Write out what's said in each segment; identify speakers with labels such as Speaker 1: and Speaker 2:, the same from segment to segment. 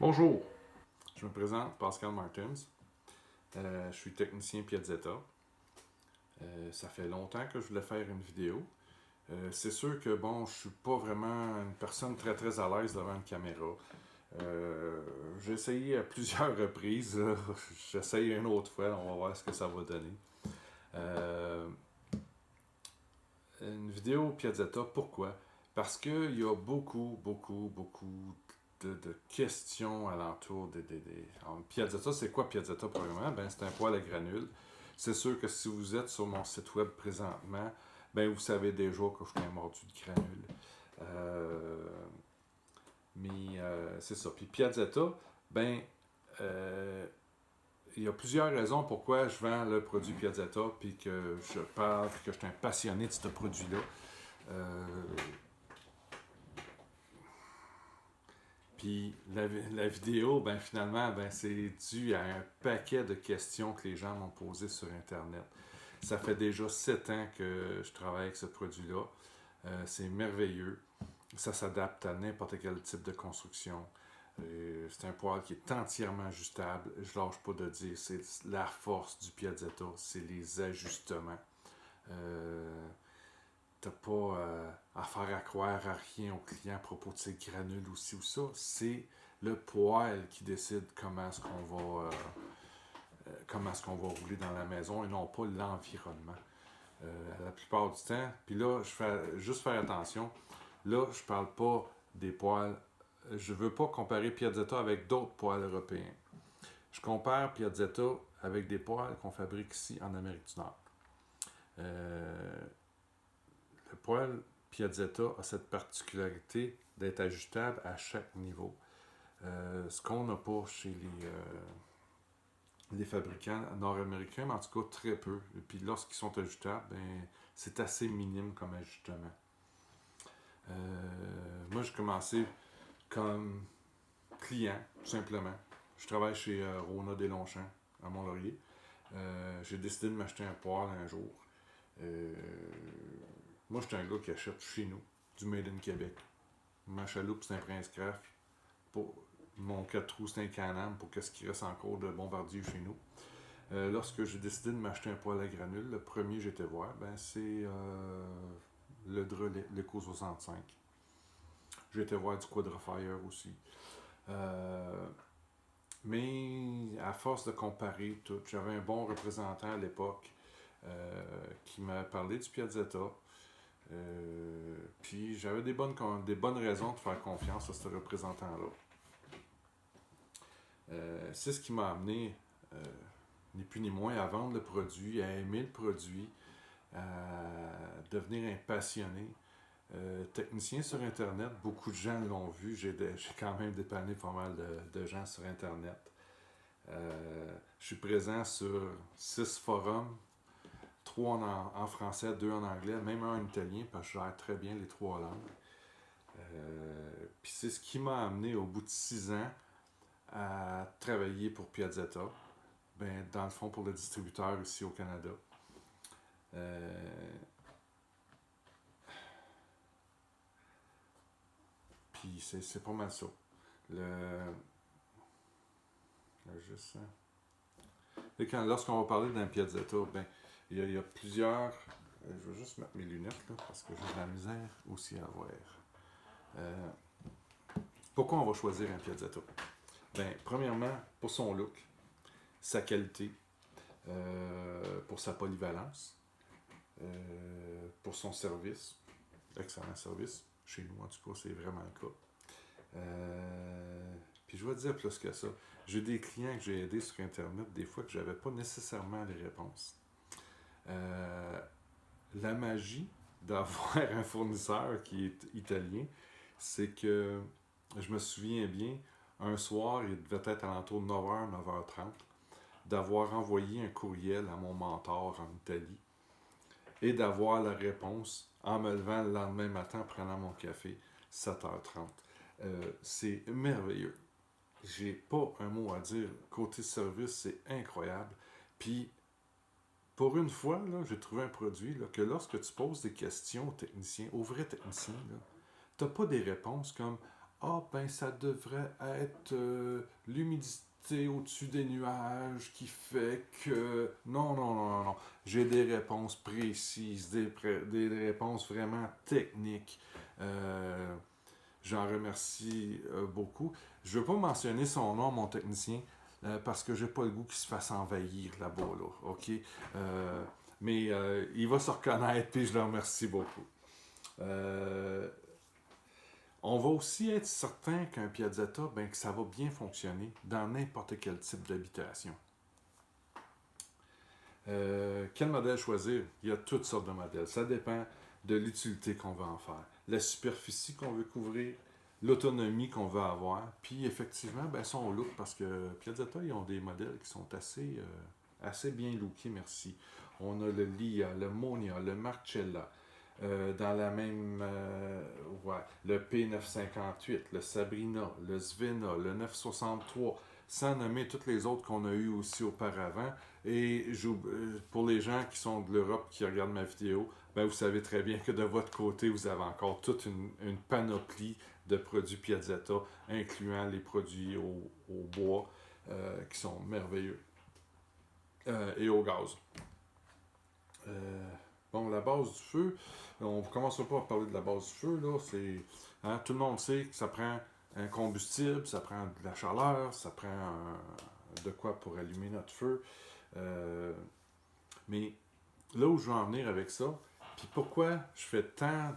Speaker 1: Bonjour, je me présente Pascal Martins. Je suis technicien Piazzetta. Ça fait longtemps que je voulais faire une vidéo. C'est sûr que bon, je suis pas vraiment une personne très à l'aise devant une caméra. J'ai essayé à plusieurs reprises. Là. J'essaye une autre fois, on va voir ce que ça va donner. Euh, une vidéo Piazzetta, pourquoi? Parce qu'il y a beaucoup de questions alentour Alors, Piazzetta, c'est quoi Piazzetta, premièrement? Ben, c'est un poêle à granules. C'est sûr que si vous êtes sur mon site web présentement, ben, vous savez déjà que je suis un mordu de granules. Euh, c'est ça. Puis Piazzetta, ben, euh, il y a plusieurs raisons pourquoi je vends le produit Piazzetta, puis que je parle, puis que je suis un passionné de ce produit-là. Euh, Puis la vidéo, ben finalement, ben c'est dû à un paquet de questions que les gens m'ont posées sur Internet. Ça fait déjà 7 ans que je travaille avec ce produit-là. C'est merveilleux. Ça s'adapte à n'importe quel type de construction. C'est un poêle qui est entièrement ajustable. Je lâche pas de dire, c'est la force du Piazzetta, c'est les ajustements. Euh, T'as pas à faire à croire à rien au client à propos de ses granules ou ci ou ça. C'est le poêle qui décide comment est-ce qu'on va rouler dans la maison et non pas l'environnement. La plupart du temps, puis là, je fais juste faire attention. Là, je parle pas des poêles. Je veux pas comparer Piazzetta avec d'autres poêles européens. Je compare Piazzetta avec des poêles qu'on fabrique ici en Amérique du Nord. Euh, Le poêle Piazzetta a cette particularité d'être ajustable à chaque niveau. Ce qu'on n'a pas chez les fabricants nord-américains, mais en tout cas très peu. Et puis lorsqu'ils sont ajustables, ben, c'est assez minime comme ajustement. Moi, j'ai commencé comme client, tout simplement. Je travaille chez Rona des Longchamps, à Mont-Laurier. J'ai décidé de m'acheter un poêle un jour. Euh, Moi, j'étais un gars qui achète chez nous, du Made in Québec. Ma chaloupe, c'est un Prince Craft. Pour mon 4 roues, c'est un Can-Am pour qu'est-ce qui reste encore de bombardier chez nous. Lorsque j'ai décidé de m'acheter un poêle à granules, le premier que j'étais voir, ben, c'est le Drolet, l'Eco 65. J'ai été voir du Quadrofire aussi. Euh, mais à force de comparer tout, j'avais un bon représentant à l'époque qui m'a parlé du Piazzetta. Puis j'avais des bonnes raisons de faire confiance à ce représentant-là. C'est ce qui m'a amené, euh, ni plus ni moins, à vendre le produit, à aimer le produit, à devenir un passionné. Technicien sur Internet, beaucoup de gens l'ont vu. J'ai quand même dépanné pas mal de gens sur Internet. Je suis présent sur 6 forums, 3 en français, 2 en anglais, même un en italien, parce que je gère très bien les 3 langues. Puis c'est ce qui m'a amené au bout de 6 ans à travailler pour Piazzetta, ben, dans le fond pour le distributeur ici au Canada. Euh, Puis c'est pas mal ça. Le, juste, et lorsqu'on va parler d'un Piazzetta, ben, il y a plusieurs. Je vais juste mettre mes lunettes là, parce que j'ai de la misère aussi à voir. Euh, Pourquoi on va choisir un Piazzetta? Ben, premièrement, pour son look, sa qualité, pour sa polyvalence, pour son service, excellent service. Chez nous, en tout cas, c'est vraiment le cas. Puis je vais te dire plus que ça. J'ai des clients que j'ai aidés sur Internet, des fois que j'avais pas nécessairement les réponses. Euh, la magie d'avoir un fournisseur qui est italien, c'est que je me souviens bien, un soir, il devait être à l'entour de 9h, 9h30, d'avoir envoyé un courriel à mon mentor en Italie et d'avoir la réponse en me levant le lendemain matin en prenant mon café, 7h30. C'est merveilleux. J'ai pas un mot à dire. Côté service, c'est incroyable. Puis, pour une fois, là, j'ai trouvé un produit là, que lorsque tu poses des questions aux techniciens, aux vrais techniciens, tu n'as pas des réponses comme ah, ben ça devrait être l'humidité au-dessus des nuages qui fait que... Non, non, non, non, non. J'ai des réponses précises, des réponses vraiment techniques. Euh, J'en remercie beaucoup. Je ne veux pas mentionner son nom, mon technicien, parce que j'ai pas le goût qu'il se fasse envahir là-bas, là, OK? Euh, mais il va se reconnaître, puis je le remercie beaucoup. Euh, on va aussi être certain qu'un Piazzetta, ben, que ça va bien fonctionner dans n'importe quel type d'habitation. Quel modèle choisir? Il y a toutes sortes de modèles. Ça dépend de l'utilité qu'on veut en faire, la superficie qu'on veut couvrir, l'autonomie qu'on veut avoir, puis effectivement, ben, son look, parce que Piazzetta, ils ont des modèles qui sont assez bien lookés, merci. On a le Lia, le Monia, le Marcella, dans la même... ouais, le P958, le Sabrina, le Svena, le 963, sans nommer toutes les autres qu'on a eues aussi auparavant. Et pour les gens qui sont de l'Europe, qui regardent ma vidéo, ben vous savez très bien que de votre côté, vous avez encore toute une panoplie de produits Piazzetta, incluant les produits au bois, qui sont merveilleux, et au gaz. Bon, la base du feu, on ne commencera pas à parler de la base du feu, là, c'est... Hein, tout le monde sait que ça prend un combustible, ça prend de la chaleur, ça prend de quoi pour allumer notre feu. Mais là où je veux en venir avec ça, puis pourquoi je fais tant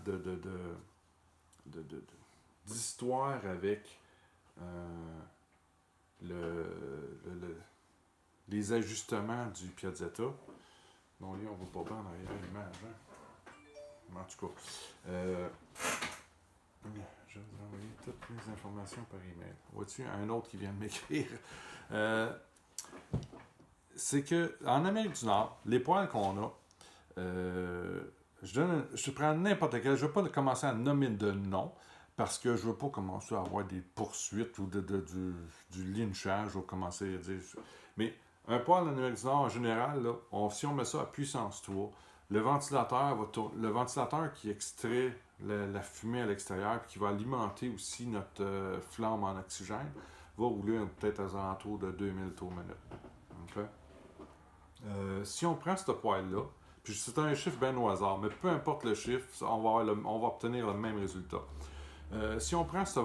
Speaker 1: d'histoires avec le, les ajustements du Piazzetta. Bon, là, on ne voit pas bien en arrière de l'image. Hein? En tout cas, je vais vous envoyer toutes les informations par email. Vois-tu, un autre qui vient de m'écrire. C'est que en Amérique du Nord, les poêles qu'on a, je prends n'importe quel, je ne veux pas commencer à nommer de nom, parce que je ne veux pas commencer à avoir des poursuites ou du lynchage, ou commencer à dire... Mais un poêle en Amérique du Nord, en général, là, si on met ça à puissance 3, le ventilateur le ventilateur qui extrait la fumée à l'extérieur, puis qui va alimenter aussi notre flamme en oxygène, va rouler peut-être aux alentours de 2000 tours minute. Okay? Si on prend ce poêle-là, puis c'est un chiffre bien au hasard, mais peu importe le chiffre, on va obtenir le même résultat. Si on prend ce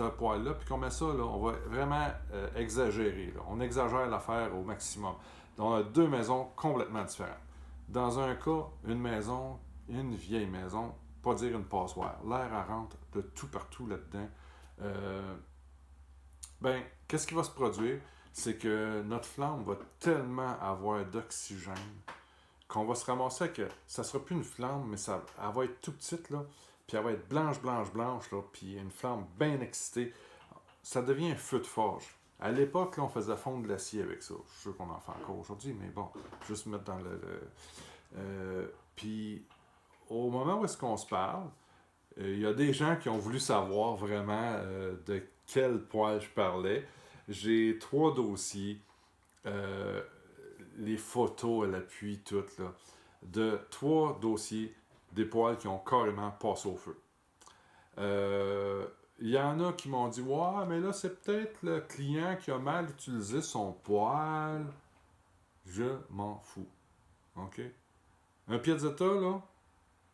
Speaker 1: poêle-là, puis qu'on met ça, là, on va vraiment exagérer. Là. On exagère l'affaire au maximum. Donc, on a deux maisons complètement différentes. Dans un cas, une vieille maison, pas dire une passoire. L'air rentre de tout partout là-dedans. Ben, qu'est-ce qui va se produire? C'est que notre flamme va tellement avoir d'oxygène qu'on va se ramasser avec... Ça sera plus une flamme, mais elle va être tout petite, là. Puis elle va être blanche, blanche, blanche, là. Puis une flamme bien excitée. Ça devient un feu de forge. À l'époque, là, on faisait fondre de l'acier avec ça. Je suis sûr qu'on en fait encore aujourd'hui, mais bon, juste mettre dans puis, au moment où est-ce qu'on se parle, il y a des gens qui ont voulu savoir vraiment de quel poêle je parlais. J'ai 3 dossiers, les photos à l'appui, toutes, là, de 3 dossiers des poêles qui ont carrément passé au feu. Il y en a qui m'ont dit « Ouais, mais là, c'est peut-être le client qui a mal utilisé son poêle. » Je m'en fous. OK? Un Piazzetta, là,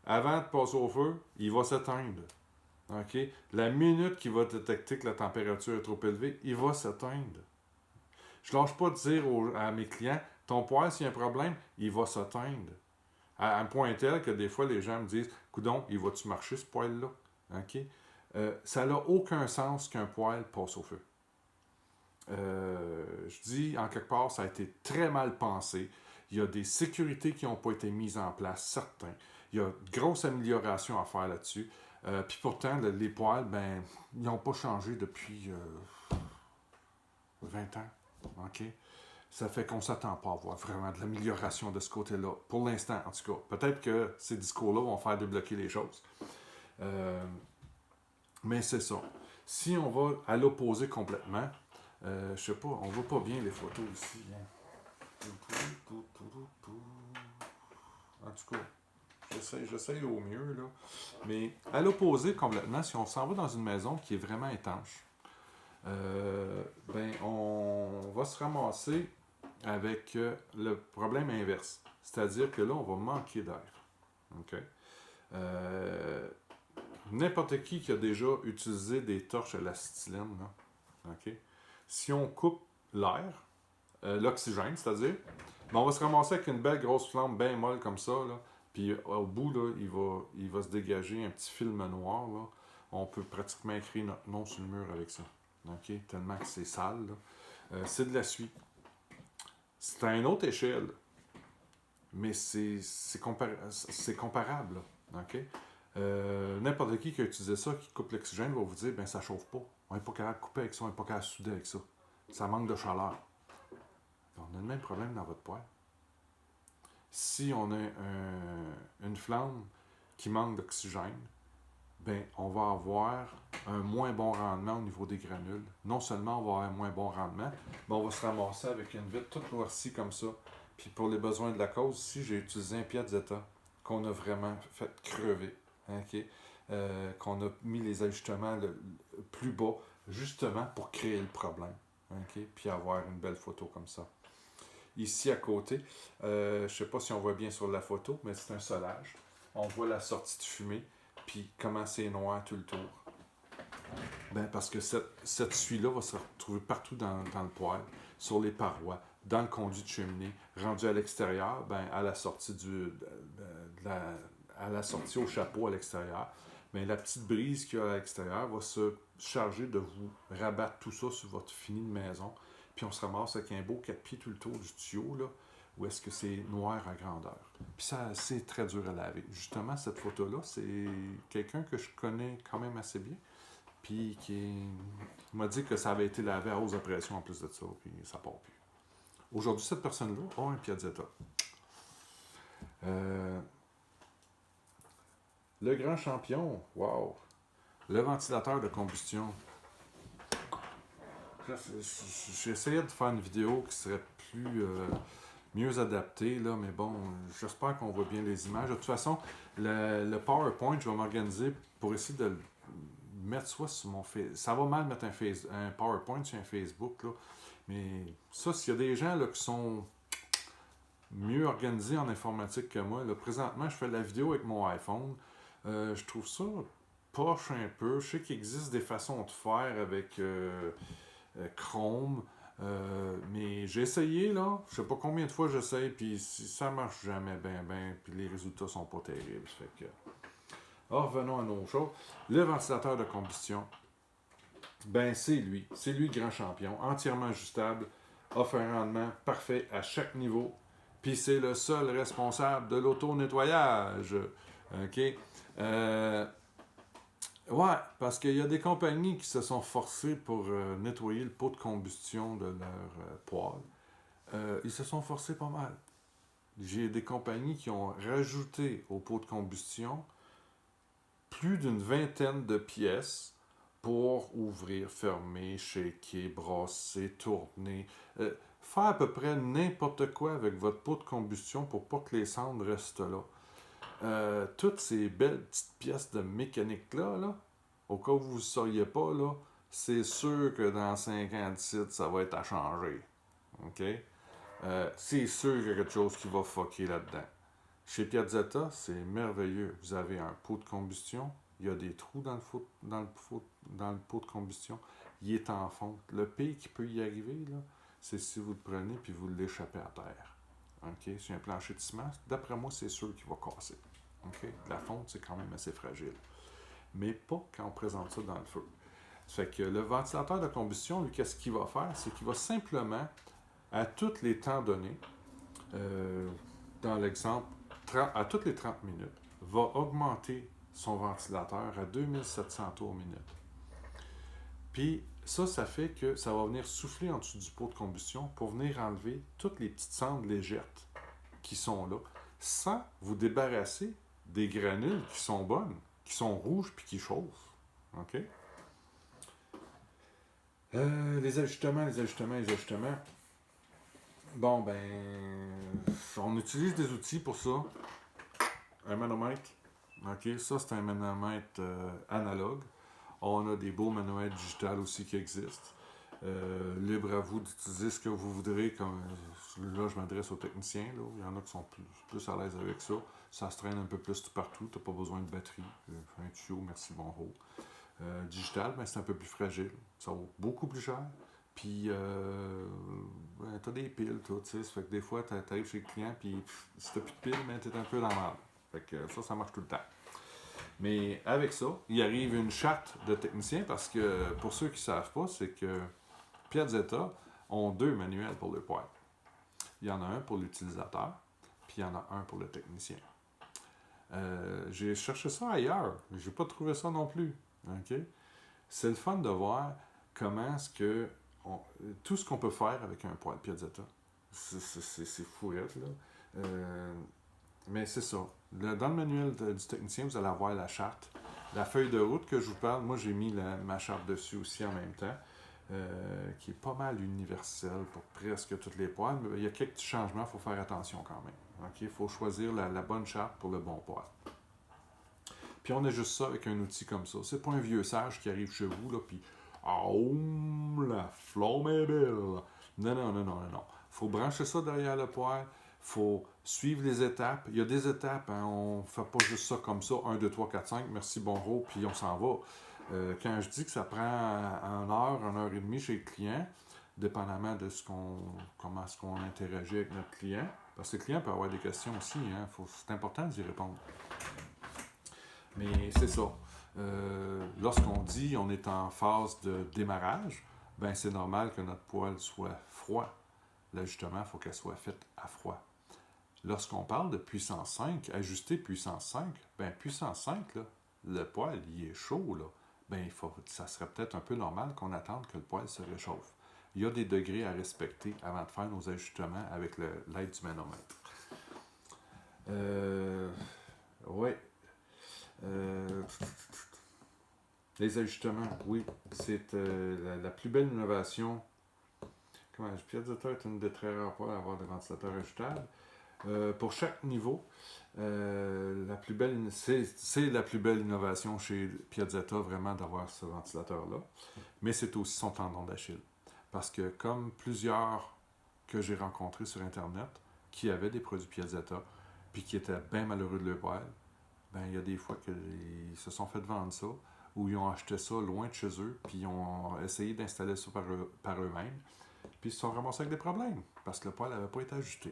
Speaker 1: avant de passer au feu, il va s'éteindre. OK? La minute qu'il va détecter que la température est trop élevée, il va s'éteindre. Je lâche pas de dire à mes clients, ton poêle, s'il y a un problème, il va s'éteindre. À un point tel que des fois, les gens me disent, coudonc, il va-tu marcher ce poêle-là? OK? Ça n'a aucun sens qu'un poêle passe au feu. Je dis, en quelque part, ça a été très mal pensé. Il y a des sécurités qui n'ont pas été mises en place, certains. Il y a de grosses améliorations à faire là-dessus. Puis pourtant, les poêles, ben, ils n'ont pas changé depuis 20 ans. OK? Ça fait qu'on ne s'attend pas à voir vraiment de l'amélioration de ce côté-là. Pour l'instant, en tout cas. Peut-être que ces discours-là vont faire débloquer les choses. Mais c'est ça. Si on va à l'opposé complètement, je sais pas, on voit pas bien les photos ici. Hein. En tout cas, J'essaie au mieux, là. Mais à l'opposé, complètement, si on s'en va dans une maison qui est vraiment étanche, ben, on va se ramasser avec le problème inverse. C'est-à-dire que là, on va manquer d'air. OK? Euh, N'importe qui a déjà utilisé des torches à l'acétylène, là, OK? Si on coupe l'air, l'oxygène, c'est-à-dire, ben, on va se ramasser avec une belle grosse flamme bien molle comme ça, là. Puis au bout, là, il va se dégager un petit film noir, là. On peut pratiquement écrire notre nom sur le mur avec ça. OK? Tellement que c'est sale, là. C'est de la suie. C'est à une autre échelle, mais c'est comparable, là. OK? N'importe qui a utilisé ça, qui coupe l'oxygène, va vous dire, ben ça chauffe pas. On n'est pas capable de couper avec ça, on n'est pas capable de souder avec ça. Ça manque de chaleur. On a le même problème dans votre poêle. Si on a une flamme qui manque d'oxygène, ben, on va avoir un moins bon rendement au niveau des granules. Non seulement on va avoir un moins bon rendement, mais on va se ramasser avec une vitre toute noircie comme ça. Puis pour les besoins de la cause, ici, j'ai utilisé un Piazzetta qu'on a vraiment fait crever. Okay? Qu'on a mis les ajustements le plus bas, justement pour créer le problème. Okay? Puis avoir une belle photo comme ça. Ici à côté, je ne sais pas si on voit bien sur la photo, mais c'est un solage. On voit la sortie de fumée, puis comment c'est noir tout le tour. Ben parce que cette suie-là va se retrouver partout dans le poêle, sur les parois, dans le conduit de cheminée, rendu à l'extérieur, ben à la sortie à la sortie au chapeau à l'extérieur, ben la petite brise qu'il y a à l'extérieur va se charger de vous rabattre tout ça sur votre fini de maison. Puis on se ramasse avec un beau 4 pieds tout le tour du tuyau, là, où est-ce que c'est noir à grandeur. Puis ça, c'est très dur à laver. Justement, cette photo-là, c'est quelqu'un que je connais quand même assez bien, puis qui m'a dit que ça avait été lavé à hausse de pression en plus de ça, puis ça part plus. Aujourd'hui, cette personne-là a un Piazzetta. Le grand champion, wow! Le ventilateur de combustion. J'essayais de faire une vidéo qui serait mieux adaptée, là, mais bon, j'espère qu'on voit bien les images. De toute façon, le PowerPoint, je vais m'organiser pour essayer de le mettre soit sur mon Facebook. Ça va mal mettre un PowerPoint sur un Facebook, là, mais ça, s'il y a des gens là, qui sont mieux organisés en informatique que moi, là, présentement, je fais la vidéo avec mon iPhone. Je trouve ça poche un peu. Je sais qu'il existe des façons de faire avec Chrome, mais j'ai essayé, là. Je sais pas combien de fois j'essaye, puis si ça marche jamais ben, puis les résultats sont pas terribles. Fait que... Alors, revenons à nos choses. Le ventilateur de combustion, ben c'est lui. C'est lui le grand champion. Entièrement ajustable, offre un rendement parfait à chaque niveau, puis c'est le seul responsable de l'auto-nettoyage. OK? Ouais, parce qu'il y a des compagnies qui se sont forcées pour nettoyer le pot de combustion de leur poêle. Ils se sont forcés pas mal. J'ai des compagnies qui ont rajouté au pot de combustion plus d'une vingtaine de pièces pour ouvrir, fermer, shaker, brasser, tourner, faire à peu près n'importe quoi avec votre pot de combustion pour pas que les cendres restent là. Toutes ces belles petites pièces de mécanique-là, là, au cas où vous ne sauriez pas, là, c'est sûr que dans 5 ans d'ici, ça va être à changer. OK? C'est sûr qu'il y a quelque chose qui va fucker là-dedans. Chez Piazzetta, c'est merveilleux. Vous avez un pot de combustion, il y a des trous dans le pot de combustion, il est en fonte. Le pire qui peut y arriver, là, c'est si vous le prenez et vous l'échappez à terre. OK? Sur un plancher de ciment, d'après moi, c'est sûr qu'il va casser. OK? La fonte, c'est quand même assez fragile. Mais pas quand on présente ça dans le feu. Ça fait que le ventilateur de combustion, lui, qu'est-ce qu'il va faire? C'est qu'il va simplement, à tous les temps donnés, dans l'exemple, à toutes les 30 minutes, va augmenter son ventilateur à 2700 tours minute. Puis ça fait que ça va venir souffler en dessous du pot de combustion pour venir enlever toutes les petites cendres légères qui sont là, sans vous débarrasser des granules qui sont bonnes, qui sont rouges puis qui chauffent. OK? Les ajustements. Bon, ben, on utilise des outils pour ça. un manomètre. OK, ça, c'est un manomètre analogue. On a des beaux manomètres digitales aussi qui existent. Libre à vous d'utiliser ce que vous voudrez. Comme, là, je m'adresse aux techniciens. Là. Il y en a qui sont plus à l'aise avec ça. Ça se traîne un peu plus tout partout. Tu n'as pas besoin de batterie. Un tuyau, merci, bonjour. Digital, ben, c'est un peu plus fragile. Ça vaut beaucoup plus cher. Puis, ben, tu as des piles, tout. Ça fait que des fois, tu arrives chez le client, puis si tu n'as plus de piles, ben, tu es un peu dans la merde. Fait que ça marche tout le temps. Mais avec ça, il arrive une charte de technicien parce que, pour ceux qui ne savent pas, c'est que Piazzetta ont deux manuels pour le poêle. Il y en a un pour l'utilisateur, puis il y en a un pour le technicien. J'ai cherché ça ailleurs. J'ai pas trouvé ça non plus. OK? C'est le fun de voir comment est-ce que tout ce qu'on peut faire avec un poêle Piazzetta. C'est fouette, là. Mais c'est ça. Dans le manuel du technicien, vous allez avoir la charte. La feuille de route que je vous parle, moi j'ai mis ma charte dessus aussi en même temps, qui est pas mal universelle pour presque toutes les poêles, mais il y a quelques petits changements, il faut faire attention quand même. Il faut choisir la bonne charte pour le bon poêle. Puis on a juste ça avec un outil comme ça. C'est pas un vieux sage qui arrive chez vous, là, puis oh, la flamme est belle. Non, non, non, non, non, non. Faut brancher ça derrière le poêle. Faut suivre les étapes. Il y a des étapes, hein, on fait pas juste ça comme ça, 1, 2, 3, 4, 5, merci, bonjour, puis on s'en va. Quand je dis que ça prend 1 heure et demie chez le client, dépendamment de comment est-ce qu'on interagit avec notre client, parce que le client peut avoir des questions aussi, hein, c'est important d'y répondre. Mais c'est ça. Lorsqu'on dit on est en phase de démarrage, ben c'est normal que notre poêle soit froid. L'ajustement, il faut qu'elle soit faite à froid. Lorsqu'on parle de puissance 5, ajuster puissance 5, ben puissance 5, là, le poêle, il est chaud, là. Ben, ça serait peut-être un peu normal qu'on attende que le poêle se réchauffe. Il y a des degrés à respecter avant de faire nos ajustements avec l'aide du manomètre. Oui. Les ajustements, oui. C'est la plus belle innovation. Piazzetta est une des très rares poêles à avoir des ventilateurs ajustables. Pour chaque niveau, c'est la plus belle innovation chez Piazzetta, vraiment, d'avoir ce ventilateur-là. Mais c'est aussi son tendon d'Achille. Parce que comme plusieurs que j'ai rencontrés sur Internet, qui avaient des produits Piazzetta, puis qui étaient bien malheureux de leur poêle, ben il y a des fois qu'ils se sont fait vendre ça, ou ils ont acheté ça loin de chez eux, puis ils ont essayé d'installer ça par eux-mêmes, puis ils se sont ramassés avec des problèmes, parce que le poêle n'avait pas été ajusté.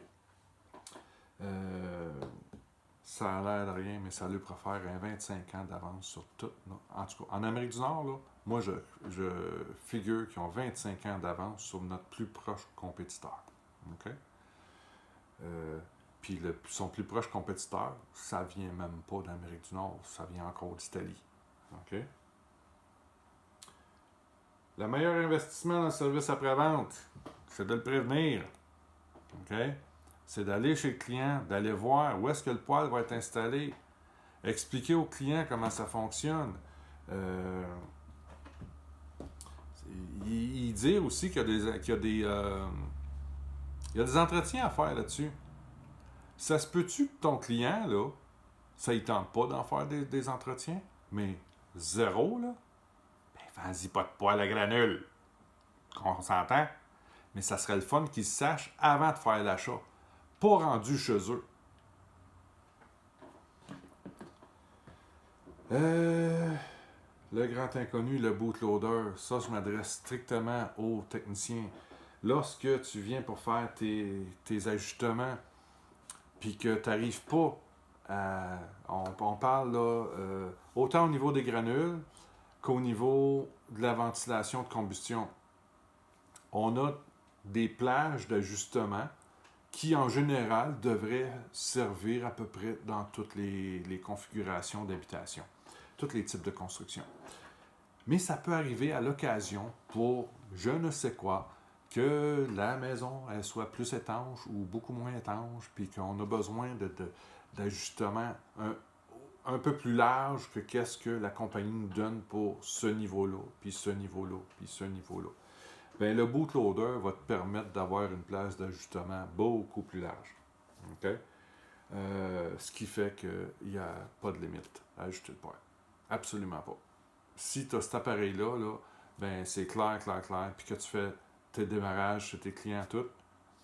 Speaker 1: Ça a l'air de rien, mais ça lui préfère un 25 ans d'avance sur tout. En tout cas, en Amérique du Nord, là, moi, je figure qu'ils ont 25 ans d'avance sur notre plus proche compétiteur. OK? Puis son plus proche compétiteur, ça vient même pas d'Amérique du Nord, ça vient encore d'Italie. OK? Le meilleur investissement dans le service après-vente, c'est de le prévenir. OK? C'est d'aller chez le client, d'aller voir où est-ce que le poêle va être installé, expliquer au client comment ça fonctionne. Il dit aussi qu'il y a des entretiens à faire là-dessus. Ça se peut-tu que ton client, là, ça ne tente pas d'en faire des entretiens, mais zéro, là? Ben, vas-y pas de poêle à granules. On s'entend? Mais ça serait le fun qu'ils sachent avant de faire l'achat. Pas rendu chez eux. Le grand inconnu, le bootloader, ça, je m'adresse strictement aux techniciens. Lorsque tu viens pour faire tes ajustements, puis que tu n'arrives pas à... On parle là, autant au niveau des granules qu'au niveau de la ventilation de combustion. On a des plages d'ajustement qui, en général, devraient servir à peu près dans toutes les configurations d'habitation, tous les types de construction. Mais ça peut arriver à l'occasion pour je ne sais quoi, que la maison elle soit plus étanche ou beaucoup moins étanche, puis qu'on a besoin d'ajustements un peu plus large que qu'est-ce que la compagnie nous donne pour ce niveau-là, puis ce niveau-là, puis ce niveau-là. Bien, le bootloader va te permettre d'avoir une place d'ajustement beaucoup plus large. OK? Ce qui fait qu'il n'y a pas de limite à ajuster le poêle. Absolument pas. Si tu as cet appareil-là, là, ben c'est clair, puis que tu fais tes démarrages chez tes clients, tout,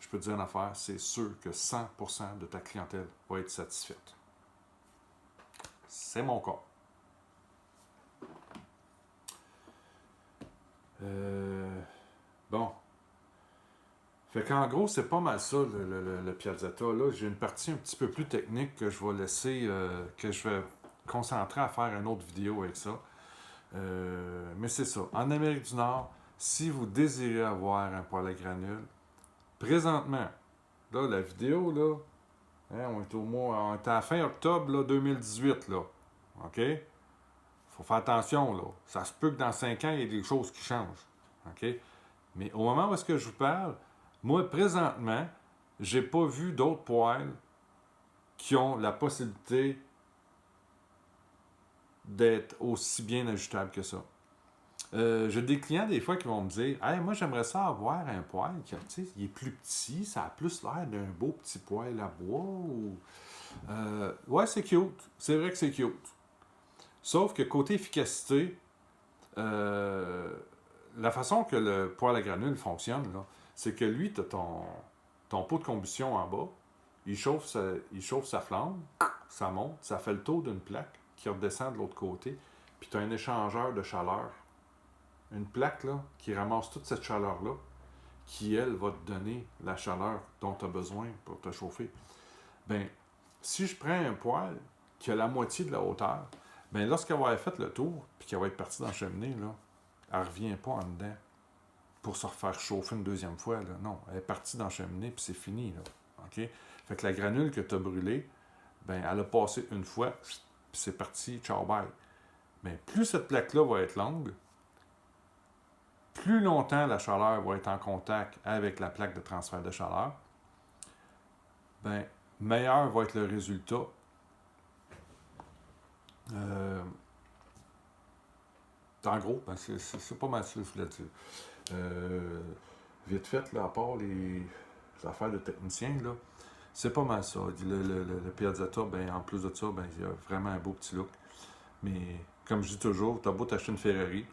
Speaker 1: je peux te dire une affaire, c'est sûr que 100% de ta clientèle va être satisfaite. C'est mon cas. Bon. Fait qu'en gros, c'est pas mal ça, le Piazzetta. Là, j'ai une partie un petit peu plus technique que je vais laisser, que je vais concentrer à faire une autre vidéo avec ça. Mais c'est ça. En Amérique du Nord, si vous désirez avoir un poêle à granules, présentement, là, la vidéo, là, hein, on est à la fin octobre là, 2018, là. OK? Faut faire attention, là. Ça se peut que dans 5 ans, il y ait des choses qui changent. OK? Mais au moment où est-ce que je vous parle, moi, présentement, j'ai pas vu d'autres poêles qui ont la possibilité d'être aussi bien ajustables que ça. J'ai des clients des fois qui vont me dire hey, moi j'aimerais ça avoir un poêle qui il est plus petit, ça a plus l'air d'un beau petit poêle à bois ou. Ouais, c'est cute. C'est vrai que c'est cute. Sauf que côté efficacité, la façon que le poêle à granules fonctionne, là, c'est que lui, tu as ton pot de combustion en bas, il chauffe sa flamme, ça monte, ça fait le tour d'une plaque qui redescend de l'autre côté, puis tu as un échangeur de chaleur. Une plaque là, qui ramasse toute cette chaleur-là, qui, elle, va te donner la chaleur dont tu as besoin pour te chauffer. Ben, si je prends un poêle qui a la moitié de la hauteur, ben lorsqu'elle va avoir fait le tour, puis qu'elle va être partie dans la cheminée, là, elle ne revient pas en dedans pour se refaire chauffer une deuxième fois. Là. Non, elle est partie dans la cheminée, puis c'est fini. Là. OK? Fait que la granule que tu as brûlée, ben, elle a passé une fois, puis c'est parti, ciao, bye. Mais plus cette plaque-là va être longue, plus longtemps la chaleur va être en contact avec la plaque de transfert de chaleur, ben, meilleur va être le résultat. En gros, ben c'est pas mal ça que je voulais dire. Vite fait, là, à part les affaires de technicien, là, c'est pas mal ça. Le Piazzetta, ben, en plus de ça, ben, il y a vraiment un beau petit look. Mais comme je dis toujours, t'as beau t'acheter une Ferrari,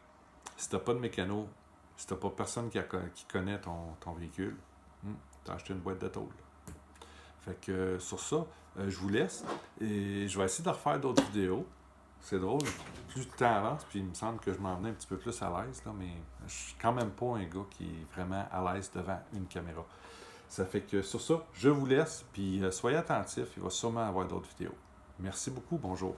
Speaker 1: si t'as pas de mécano, si t'as pas personne qui connaît ton véhicule, t'as acheté une boîte de tôle. Fait que sur ça, je vous laisse et je vais essayer de refaire d'autres vidéos. C'est drôle, plus le temps avance, puis il me semble que je m'en venais un petit peu plus à l'aise, là, mais je suis quand même pas un gars qui est vraiment à l'aise devant une caméra. Ça fait que sur ça, je vous laisse, puis soyez attentifs, il va sûrement avoir d'autres vidéos. Merci beaucoup, bonjour.